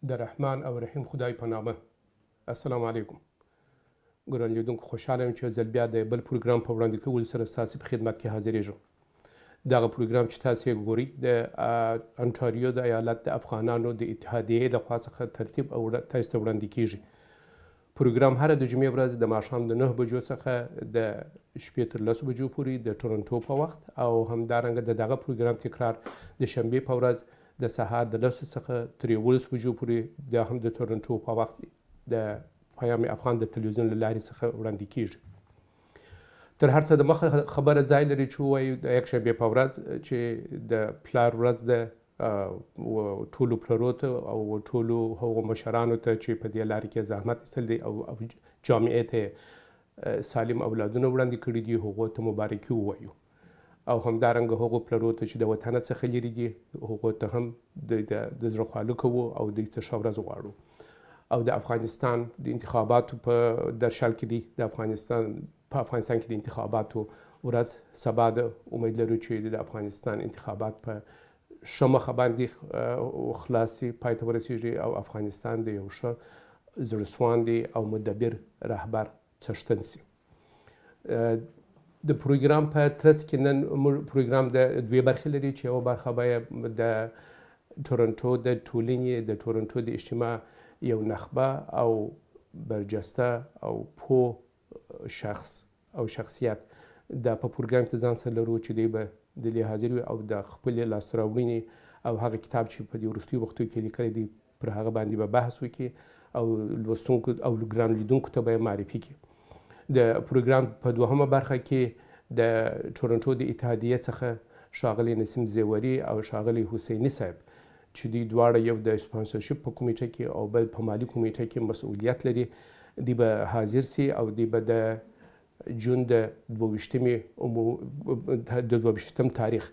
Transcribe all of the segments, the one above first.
د رحمان او رحیم خدای په نامه. السلام علیکم. ګران لیدونکو، خوشحاله یم چې ځل بیا د بل پروګرام په وړاندې کولو سره ستاسې په خدمت کې حاضرېږم. دغه پروګرام چې تاسې یې ګورئ د انټاریو د ایالت د افغانانو د اتحادیې لخوا څخه ترتیب او تاسو ته وړاندې کیږي. پروګرام هره د جمعې ورځ د ماښام د 9 بجو څخه د شپې تر 10 بجو پورې د ټورنټو په وخت، او همدارنګه د دغه پروګرام تکرار د شنبې په ورځ د سهار د 10 څخه تر 11 بجو پورې د هم د ټورنټو په وخت د پیام افغان د تلویزیون له لارې څخه وړاندې کیږي. تر هر څه د مخه خبره ځای لري چې ووایو د یکشنبې په ورځ چې د پلار ورځ ده، ټولو پلرو ته او ټولو هغو مشرانو ته چې په دې لارې کې زحمت ایستل دي او جامعې ته سالم اولادونه وړاندې کړي دي، هغو ته مبارکي ووایو. او همدارنګه هغو پلرو ته چې د وطن څخه لرې دي، هغو ته هم د زړه خواله کوو او دوی ته ښه ورځ غواړو. او د افغانستان د انتخاباتو په درشل کې دي، په افغانستان کې د انتخاباتو ورځ سبا ده. امید لرو چې د افغانستان انتخابات په ښه مخه باندې خلاص شي، پای ته ورسیږي او افغانستان د یو ښه زړهسواندي او مدبر رهبر څښتن شي. د پروګرام په ترڅ کې نن موږ پروګرام د دوې برخې لري، چې یوه برخه به د ټورنټو د ټولنې د ټورنټو د اجتماع یو نخبه او برجسته او پوه شخص او شخصیت د په پروګرام کې ځان سره لرو چې دوی به د دې حاضر وي او د خپلې لاسته راوړنې او هغه کتاب چې په دې وروستیو وختو کې لیکلی دی پر هغه باندې به بحث وکړي او لوستونکو او ګران لیدونکو ته به یې معرفي کړي. د پروګرام په دوهمه برخه کې د ټورنټو د اتحادیې څخه ښاغلی نسیم زیوري او ښاغلی حسیني صاحب چې دوی دواړه یو د سپانسرشپ په کمیټه کې او بل په مالي کمیټه کې مسؤلیت لري، دوی به حاضر سي او دوی به د جون د 22 تاریخ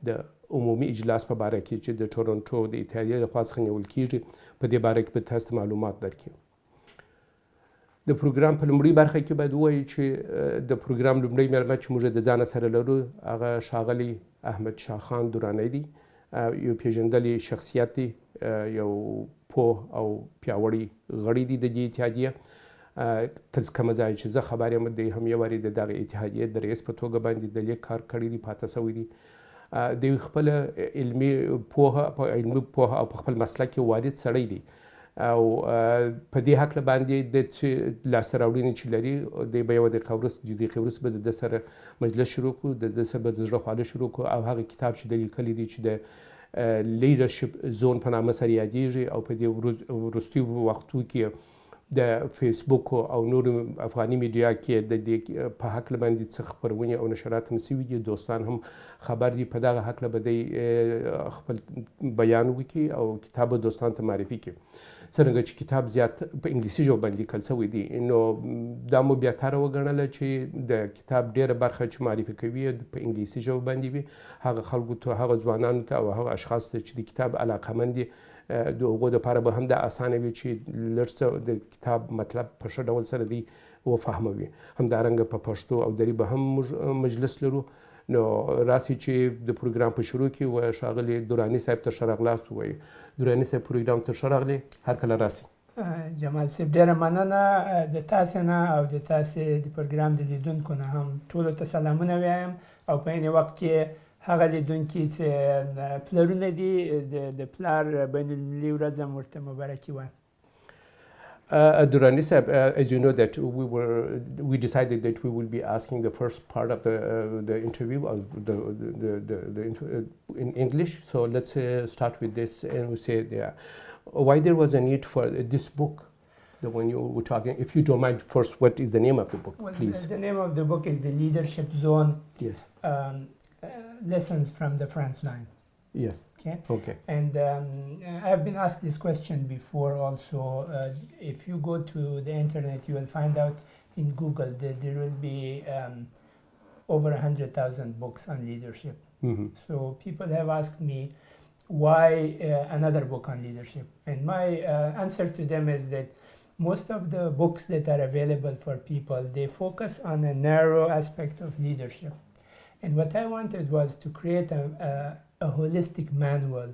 د عمومي اجلاس په باره کې چې د ټورنټو د اتحادیې لخوا څخه نیول کیږي په دې باره کې به تاسو ته معلومات درکړي. د پروګرام په لومړۍ برخه کې باید ووایو چې د پروګرام لومړی میلمه چې موږ د ځانه سره لرو هغه ښاغلی احمد-شاه خان درانی دی. یو پیژندلی شخصیت دی، یو پوه او پیاوړی غړی دی د دې اتحادیې. تر کومه ځایه چې زه خبر یم دی هم یو وارې د دغه اتحادیې د رئیس په توګه باندې د لیک کار کړی دی، پاته شوی دی. دوی خپله علمي پوهه او په خپل مسلک کې وارد سړی دی او په دې هکله باندې د لاسته راوړنې چې لري دی به یوه دقیقه وروسته به د ده سره مجلس شروع کړو، د ده سره به د زړه خواله شروع کړو او هغه کتاب چې ده لیکلی دی چې د لیډرشپ زون په نامه سره یادیږي او په دې وروستیو وختو کې د فیسبوک او نورو افغاني میډیا کې د دې په هکله باندې څه خپرونې او نشرات هم شوي دي. دوستان هم خبر دي، په دغه هکله به دی خپل بیان وکړي او کتاب به دوستانو ته معرفي کړي. څرنګه چې کتاب زیات په انګلیسي ژبه باندې لیکل شوی دی، نو دا مو بهتره وګڼله چې د کتاب ډېره برخه چې معرفي کوي په انګلیسي ژبه باندې وي. هغه خلکو ته، هغه ځوانانو ته او هغه اشخاص ته چې د کتاب علاقهمند دي، د هغو دپاره به هم دا اسانه وي چې لږ څه د کتاب مطلب په ښه ډول سره دوی وفهموي. همدارنګه په پښتو او دري به هم موږ مجلس لرو. نو راسي چې د پروګرام په شروع کې و ښاغلي دراني صاحب ته ښه راغلاست ووایو. دراني صاحب پروګرام ته ښه راغلی، هر کله راسي. جمال صاحب ډېره مننه د تاسې نه او د تاسې د پروګرام د لیدونکو نه هم ټولو ته سلامونه وایم او په عین وخت کې هغه لیدونکي چې پلرونه دي د پلار بین المللي ورځ هم ورته مبارکي وایم. Durani Sahib, as you know that we decided that we will be asking the first part of the interview in English. So let's start with this and we say why there was a need for this book, the one you were talking. If you don't mind, first, what is the name of the book, please? The name of the book is The Leadership Zone. Yes. Lessons from the front line. Yes. Okay. And I've been asked this question before also. If you go to the internet, you will find out in Google that there will be over 100,000 books on leadership. Mm-hmm. So people have asked me why another book on leadership. And my answer to them is that most of the books that are available for people, they focus on a narrow aspect of leadership. And what I wanted was to create a holistic manual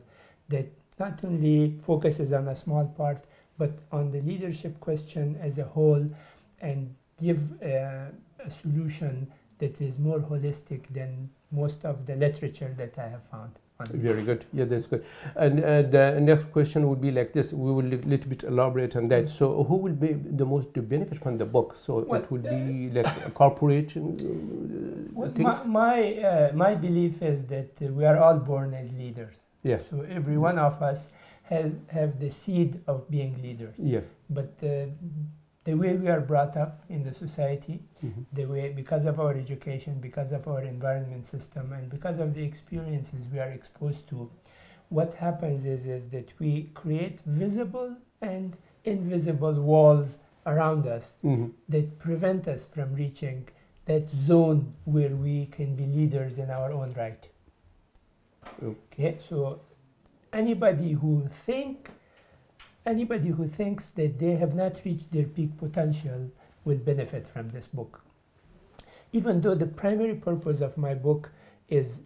that not only focuses on a small part, but on the leadership question as a whole, and give a solution that is more holistic than most of the literature that I have found. Very good. Yeah, that's good. And the next question would be like this. We will a little bit elaborate on that. So who will be the most benefit from the book? So it will be like a corporate things? My belief is that we are all born as leaders. Yes. So every one of us have the seed of being leaders. Yes. But the way we are brought up in the society, the way, because of our education, because of our environment system, and because of the experiences we are exposed to, what happens is that we create visible and invisible walls around us that prevent us from reaching that zone where we can be leaders in our own right. Okay, so anybody who thinks that they have not reached their peak potential will benefit from this book. Even though the primary purpose of my book is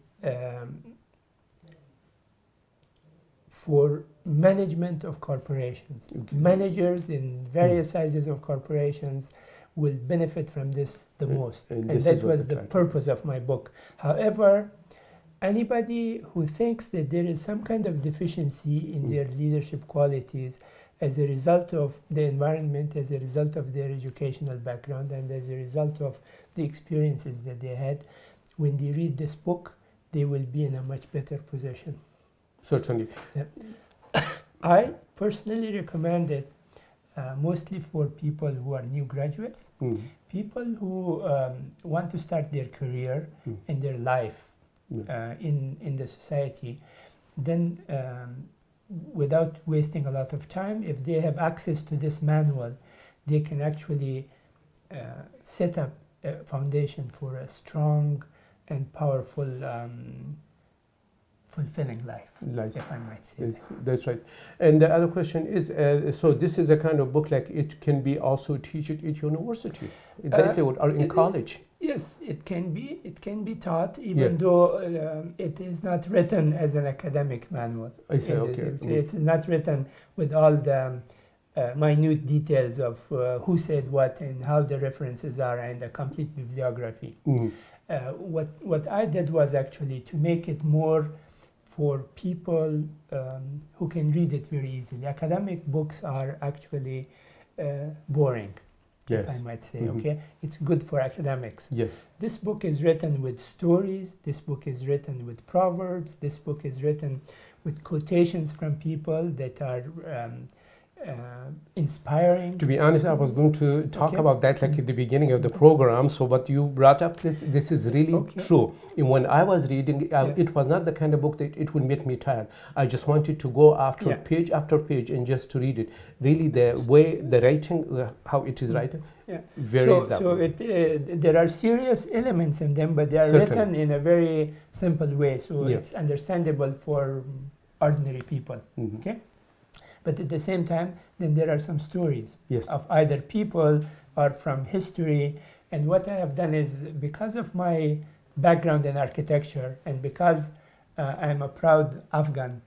for management of corporations. Managers in various sizes of corporations will benefit from this the most. And that was the purpose of my book. However, anybody who thinks that there is some kind of deficiency in their leadership qualities as a result of the environment, as a result of their educational background, and as a result of the experiences that they had, when they read this book, they will be in a much better position. Certainly. I personally recommend it mostly for people who are new graduates, people who want to start their career and their life in the society. Then without wasting a lot of time, if they have access to this manual, they can actually set up a foundation for a strong and powerful, fulfilling life, if I might say. That's right. And the other question is, so this is a kind of book like it can be also taught at university, or in college? Yes, it can be taught, even though it is not written as an academic manual. I see, It's not written with all the minute details of who said what and how the references are and a complete bibliography. What I did was actually to make it more for people who can read it very easily. Academic books are actually boring. Yes. If I might say, okay? It's good for academics. Yes. This book is written with stories, this book is written with proverbs, this book is written with quotations from people that are inspiring. To be honest, I was going to talk about that like at the beginning of the program. So what you brought up, this is really true. And when I was reading, it was not the kind of book that it would make me tired. I just wanted to go after page after page and just to read it. Really, the way the writing, how it is written, very lovely. So there are serious elements in them, but they are written in a very simple way. So it's understandable for ordinary people. Okay. But at the same time, then there are some stories of either people or from history. And what I have done is, because of my background in architecture and because I'm a proud Afghan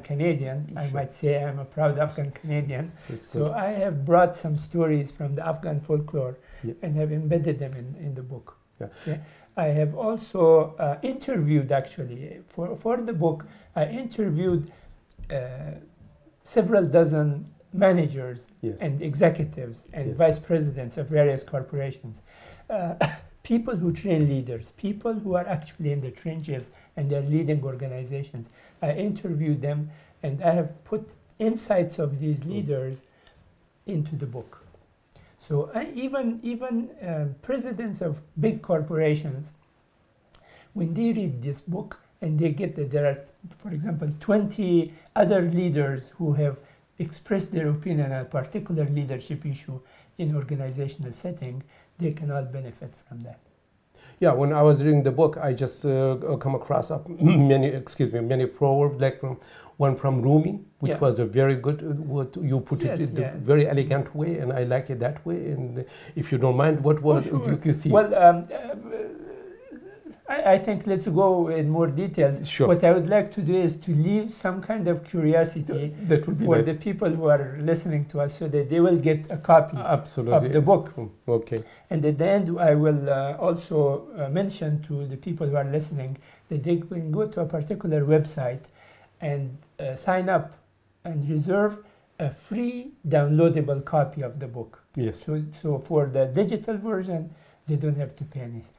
Canadian, I might say I'm a proud Afghan Canadian. So I have brought some stories from the Afghan folklore and have embedded them in the book. Okay? I have also interviewed, actually, for the book, I interviewed several dozen managers and executives and vice presidents of various corporations, people who train leaders, people who are actually in the trenches and they're leading organizations. I interviewed them and I have put insights of these leaders into the book. So even presidents of big corporations, when they read this book, and they get that there are, for example, 20 other leaders who have expressed their opinion on a particular leadership issue in organizational setting, they can all benefit from that. Yeah, when I was reading the book, I just come across many proverbs, like one from Rumi, which was a very good, what you put it in a very elegant way, and I like it that way. And if you don't mind, what was you can see? Well, I think let's go in more details. Sure. What I would like to do is to leave some kind of curiosity That would be for nice. the people who are listening to us, so that they will get a copy Absolutely. of the book. Okay. And at the end, I will also mention to the people who are listening that they can go to a particular website and sign up and reserve a free downloadable copy of the book. Yes. So for the digital version, they don't have to pay anything.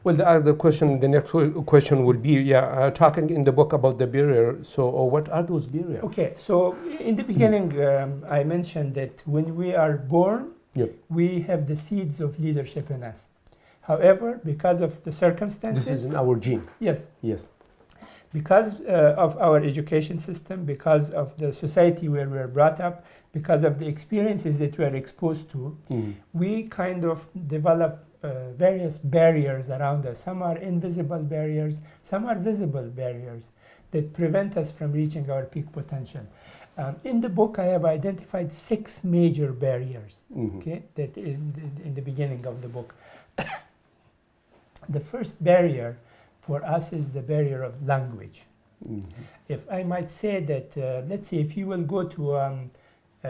Well, the next question will be, talking in the book about the barrier. So, what are those barriers? Okay, so in the beginning, I mentioned that when we are born, we have the seeds of leadership in us. However, because of the circumstances... This is in our gene. Yes. Yes. Because of our education system, because of the society where we're brought up, because of the experiences that we're exposed to, we kind of develop various barriers around us. Some are invisible barriers, some are visible barriers that prevent us from reaching our peak potential. In the book, I have identified 6 major barriers, okay, that in the beginning of the book. The first barrier for us is the barrier of language. If I might say that, let's say if you will go to,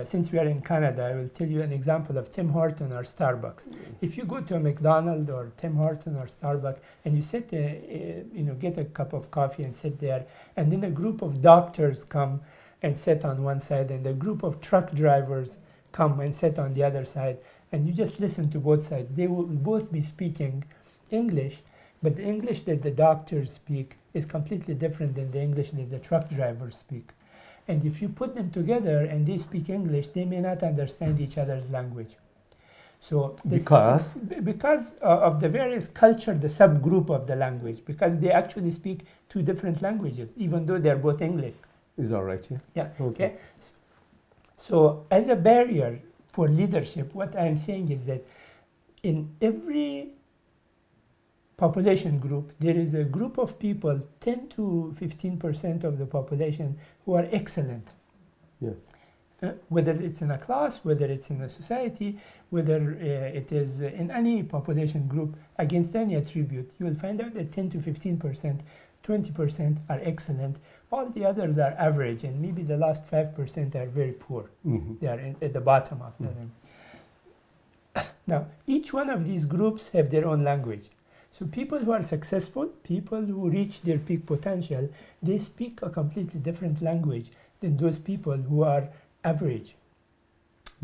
since we are in Canada, I will tell you an example of Tim Horton or Starbucks. If you go to a McDonald's or Tim Horton or Starbucks and you sit, get a cup of coffee and sit there, and then a group of doctors come and sit on one side, and a group of truck drivers come and sit on the other side, and you just listen to both sides. They will both be speaking English, but the English that the doctors speak is completely different than the English that the truck drivers speak. And if you put them together and they speak English, they may not understand each other's language. So because of the various culture, the subgroup of the language, because they actually speak 2 different languages, even though they're both English. Is that right? Yeah. Yeah. Okay. So as a barrier for leadership, what I'm saying is that in every population group, there is a group of people, 10 to 15% of the population, who are excellent. Yes. Whether it's in a class, whether it's in a society, whether it is in any population group, against any attribute, you will find out that 10 to 15%, 20% are excellent. All the others are average, and maybe the last 5% are very poor. They are at the bottom of the Now, each one of these groups have their own language. So people who are successful, people who reach their peak potential, they speak a completely different language than those people who are average.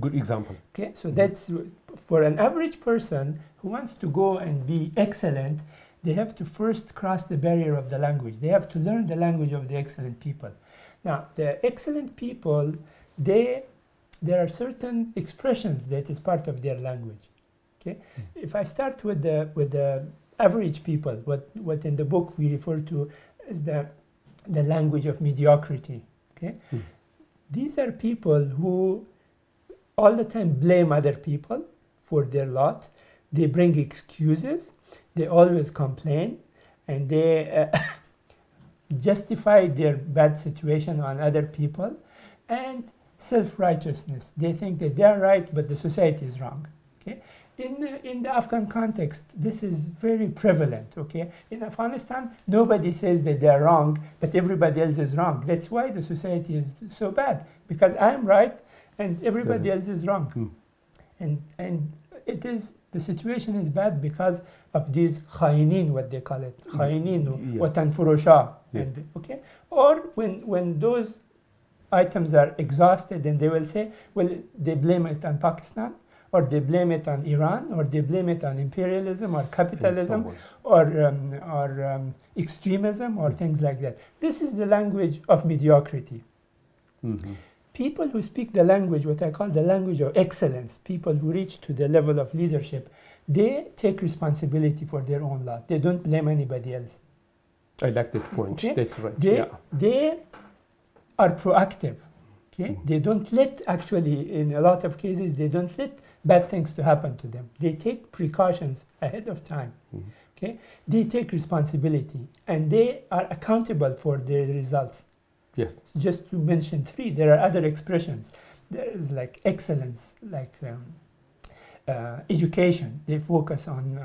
Good example. Okay, so that's for an average person who wants to go and be excellent, they have to first cross the barrier of the language. They have to learn the language of the excellent people. Now, the excellent people, there are certain expressions that is part of their language. Okay, if I start with the average people, what in the book we refer to as the language of mediocrity. Okay, these are people who all the time blame other people for their lot. They bring excuses. They always complain, and they justify their bad situation on other people, and self-righteousness. They think that they are right, but the society is wrong. Okay. In the Afghan context, this is very prevalent, okay? In Afghanistan, nobody says that they're wrong, but everybody else is wrong. That's why the society is so bad, because I'm right and everybody else is wrong. And the situation is bad because of these khayinin, what they call it, khayinin, watan furusha. Okay? Or when those items are exhausted, then they will say, well, they blame it on Pakistan, or they blame it on Iran, or they blame it on imperialism or capitalism or extremism or things like that. This is the language of mediocrity. People who speak the language, what I call the language of excellence, people who reach to the level of leadership, they take responsibility for their own lot. They don't blame anybody else. I like that point. Okay? That's right. They are proactive. Okay? They don't let, actually, in a lot of cases, they don't let bad things to happen to them. They take precautions ahead of time. Okay? They take responsibility, and they are accountable for their results. Yes. Just to mention 3, there are other expressions. There is like excellence, like education. They focus on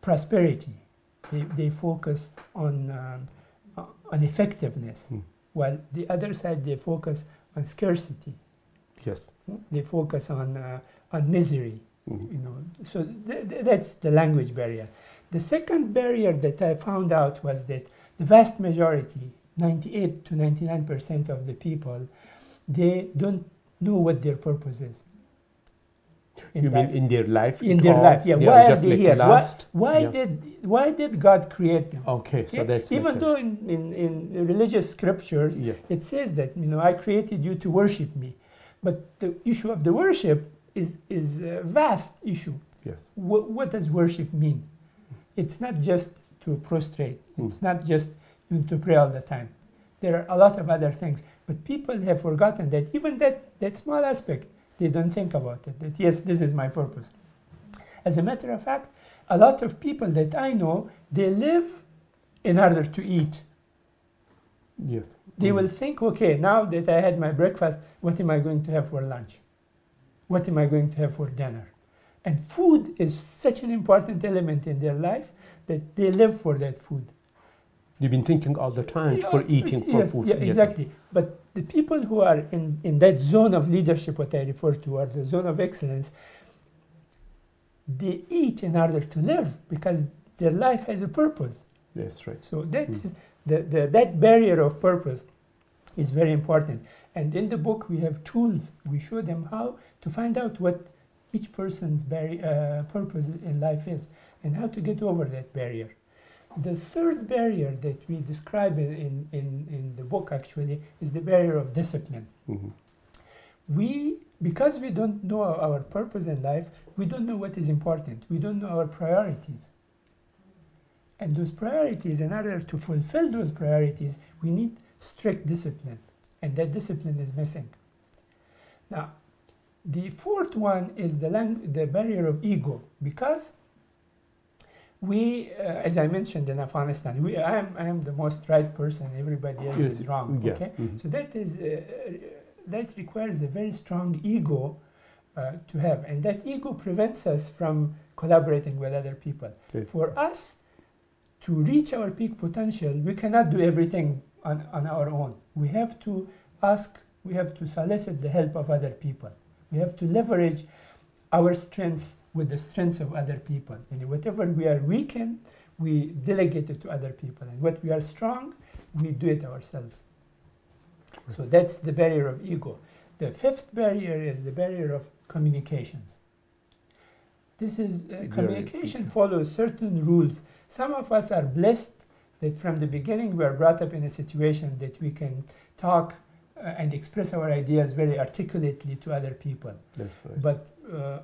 prosperity. They focus on effectiveness, while the other side, they focus on scarcity. Yes. They focus on misery. You know, so that's the language barrier. The second barrier that I found out was that the vast majority, 98 to 99% of the people, they don't know what their purpose is. You mean in their life? In their life, yeah. Why are they here? Why did God create them? Okay, so that's even though in religious scriptures it says that, you know, I created you to worship me, but the issue of the worship is a vast issue. Yes. What does worship mean? It's not just to prostrate. It's not just to pray all the time. There are a lot of other things, but people have forgotten that even that small aspect. They don't think about it, that yes, this is my purpose. As a matter of fact, a lot of people that I know, they live in order to eat. Yes. They will think, okay, now that I had my breakfast, what am I going to have for lunch? What am I going to have for dinner? And food is such an important element in their life that they live for that food. You've been thinking all the time for eating, for food. Yeah, exactly. But the people who are in that zone of leadership, what I refer to, or the zone of excellence, they eat in order to live because their life has a purpose. That's right. So that's that barrier of purpose is very important. And in the book, we have tools. We show them how to find out what each person's purpose in life is and how to get over that barrier. The third barrier that we describe in the book actually is the barrier of discipline. Because we don't know our purpose in life, we don't know what is important. We don't know our priorities. And those priorities, in order to fulfill those priorities, we need strict discipline. And that discipline is missing. Now, the fourth one is the barrier of ego, because as I mentioned in Afghanistan, I am the most right person. Everybody else is wrong. Yeah. Okay, so that requires a very strong ego to have, and that ego prevents us from collaborating with other people. Yes. For us to reach our peak potential, we cannot do everything on our own. We have to solicit the help of other people. We have to leverage our strengths with the strengths of other people. And whatever we are weak in, we delegate it to other people. And what we are strong, we do it ourselves. So that's the barrier of ego. The fifth barrier is the barrier of communications. This is communication follows certain rules. Some of us are blessed that from the beginning we are brought up in a situation that we can talk and express our ideas very articulately to other people. That's right. But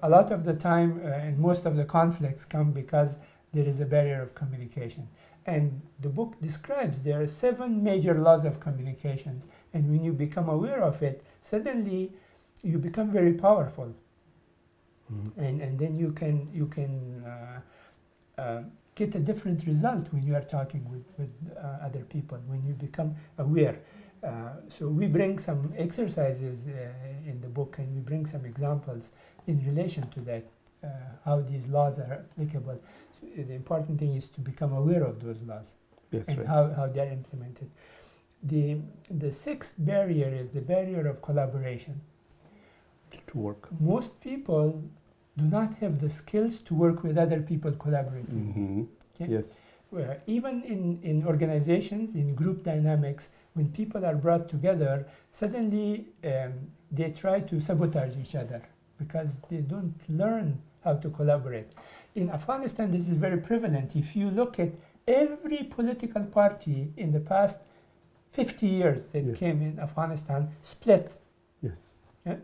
a lot of the time and most of the conflicts come because there is a barrier of communication. And the book describes there are 7 major laws of communications, and when you become aware of it, suddenly you become very powerful. And then you can get a different result when you are talking with other people, when you become aware. So we bring some exercises in the book, and we bring some examples in relation to that, how these laws are applicable. So the important thing is to become aware of those laws. That's and right. how they're implemented. The sixth barrier is the barrier of collaboration. To work. Most people do not have the skills to work with other people collaboratively. Okay? Yes. Even in organizations, in group dynamics, when people are brought together, suddenly they try to sabotage each other because they don't learn how to collaborate. In Afghanistan, this is very prevalent. If you look at every political party in the past 50 years that came in Afghanistan, split. Yes. Yeah?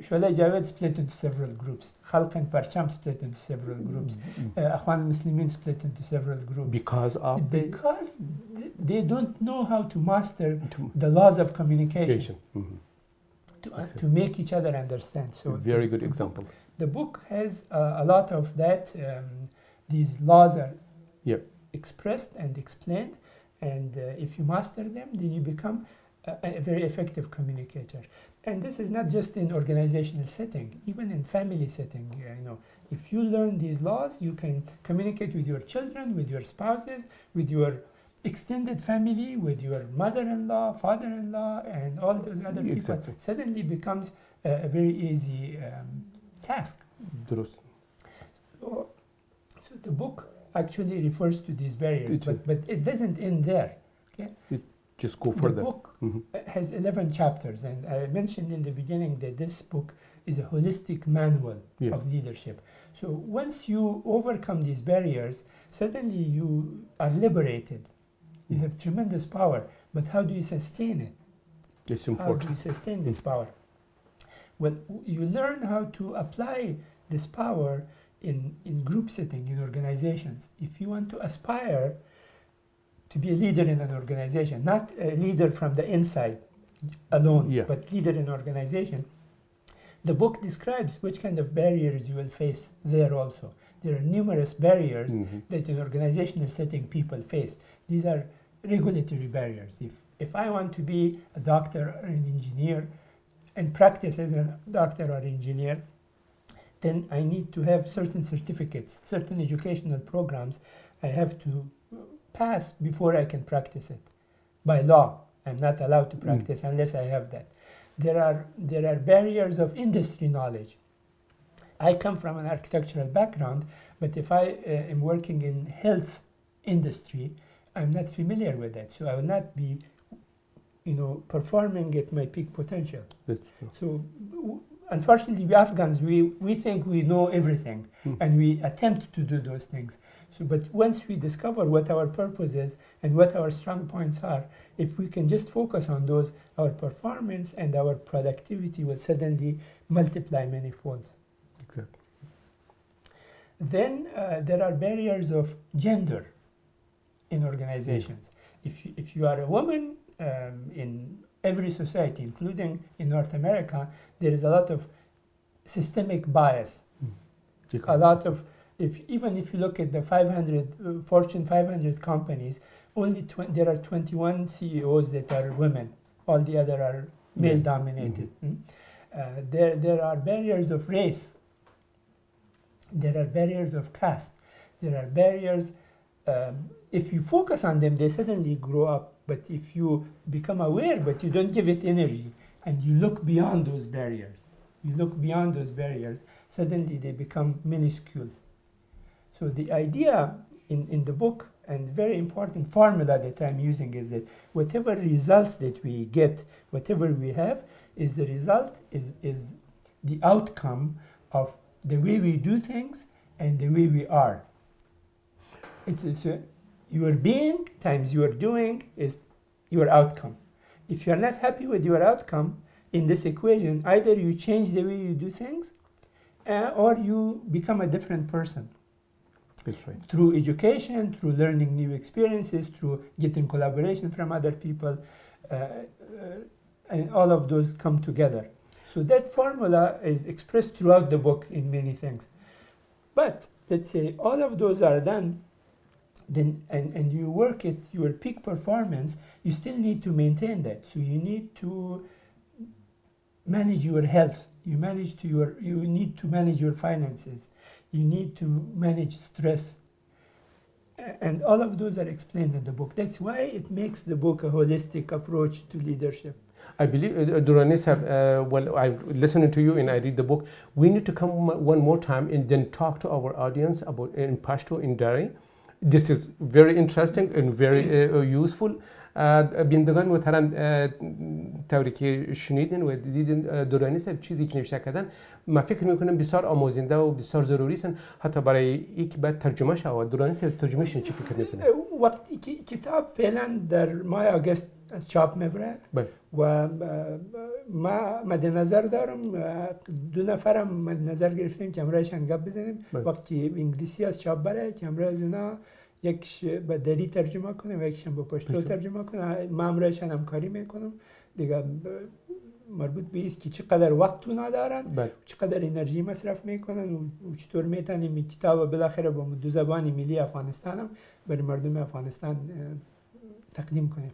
Sholay Javed split into several groups. Khalq and Parcham split into several groups. Akhwan Muslimin split into several groups. Because they don't know how to master the laws of communication. To make each other understand. So very good example. The book has a lot of that. These laws are expressed and explained, and if you master them, then you become a very effective communicator. And this is not just in organizational setting, even in family setting. If you learn these laws, you can communicate with your children, with your spouses, with your extended family, with your mother-in-law, father-in-law, and all those other people. Exactly. Suddenly becomes a very easy task. So the book actually refers to these barriers, but it doesn't end there. Okay? It just go further. The book has 11 chapters, and I mentioned in the beginning that this book is a holistic manual of leadership. So once you overcome these barriers, suddenly you are liberated. You have tremendous power, but how do you sustain it? It's important. How do you sustain this power? Well, you learn how to apply this power in group setting, in organizations. If you want to aspire to be a leader in an organization, not a leader from the inside alone, but leader in an organization, the book describes which kind of barriers you will face there also. There are numerous barriers that in organizational setting people face. These are regulatory barriers. If I want to be a doctor or an engineer and practice as a doctor or engineer, then I need to have certain certificates, certain educational programs I have to pass before I can practice it. By law, I'm not allowed to practice unless I have that. There are barriers of industry knowledge. I come from an architectural background, but if I am working in health industry, I'm not familiar with that, so I will not be, performing at my peak potential. So, unfortunately, we Afghans, we think we know everything, and we attempt to do those things. So, but once we discover what our purpose is and what our strong points are, if we can just focus on those, our performance and our productivity will suddenly multiply many folds. Okay. Then there are barriers of gender in organizations. If you are a woman in every society, including in North America, there is a lot of systemic bias. A lot of, even if you look at the 500 Fortune 500 companies, only there are 21 CEOs that are women. All the other are male-dominated. There are barriers of race. There are barriers of caste. There are barriers. If you focus on them, they suddenly grow up. But if you become aware, but you don't give it energy, and you look beyond those barriers, suddenly they become minuscule. So the idea in the book, and very important formula that I'm using, is that whatever results that we get, whatever we have, is the result, is the outcome of the way we do things and the way we are. It's your being times your doing is your outcome. If you're not happy with your outcome in this equation, either you change the way you do things or you become a different person. That's right. Through education, through learning new experiences, through getting collaboration from other people, and all of those come together. So that formula is expressed throughout the book in many things. But let's say all of those are done, then and you work at your peak performance, you still need to maintain that. So you need to manage your health. You need to manage your finances. You need to manage stress. And all of those are explained in the book. That's why it makes the book a holistic approach to leadership. I believe, Duranai sir, well, I listened to you and I read the book. We need to come one more time and then talk to our audience about in Pashto, in Dari. This is very interesting and very useful. بینندگان محترم طوری که شنیدین و دیدین دورانی صاحب چیزی که نوشته کردن من فکر میکنم بسیار آموزنده و بسیار ضروری است حتی برای یک بعد ترجمه شود. دورانی صاحب ترجمهش چی فکر میکنه؟ وقتی کتاب فعلا در ماه آگوست از چاپ میبره و ما مد نظر دارم دو نفرم مد نظر گرفتیم که امرایشان گپ بزنیم وقتی انگلیسی از چاپ بره که امرای اونا یکش به دری ترجمه کنه و یکش به پشتو ترجمه کنه. من امرایشان همکاری میکنم دیگه مربوط به است که چقدر وقت اونا دارن چقدر انرژی مصرف میکنن و چطور میتونیم این کتاب بالاخره با دو زبان ملی افغانستان هم برای مردم افغانستان تقدیم کنیم.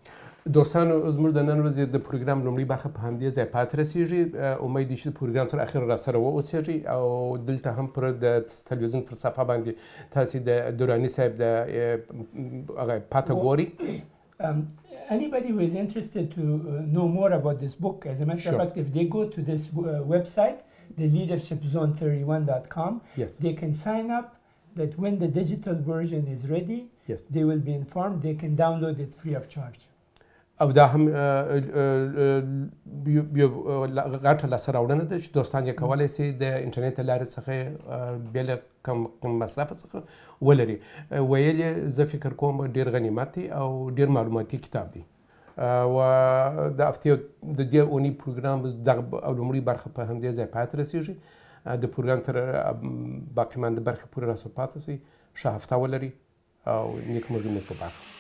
دوستانو زموږ د نن ورځې د پروګرام لومړۍ برخه په همدې ځای پاتې رسېږي. امید دی چې د پروګرام تر اخره راسره واوسېږئ او دلته هم پر د تلویزیون پر صفحه باندې تاسې د دراني صاحب د هغه پاته ګورئ. Anybody who is interested to know more about this book, as a matter of fact, if they go to this website, theleadershipzone31.com, they can sign up that when the digital version is ready, they will be informed. They can download it free of charge. او دا هم یو غټه لاسته راوړنه ده چې دوستان یې کولی سي د انټرنیټ له لارې څخه بې له کم مصرفه څخه ولري. ویل یې زه فکر کوم ډېر غنیمت دی او ډېر معلوماتي کتاب دی. و د هفتې د دې اونۍ پروګرام دغه لومړۍ برخه په همدې ځای پاتې رسېږي. د پروګرام تر باقي مانده برخې پورې راسره پاتې سئ. ښه هفته ولرئ او نیکمرغي مو په برخه.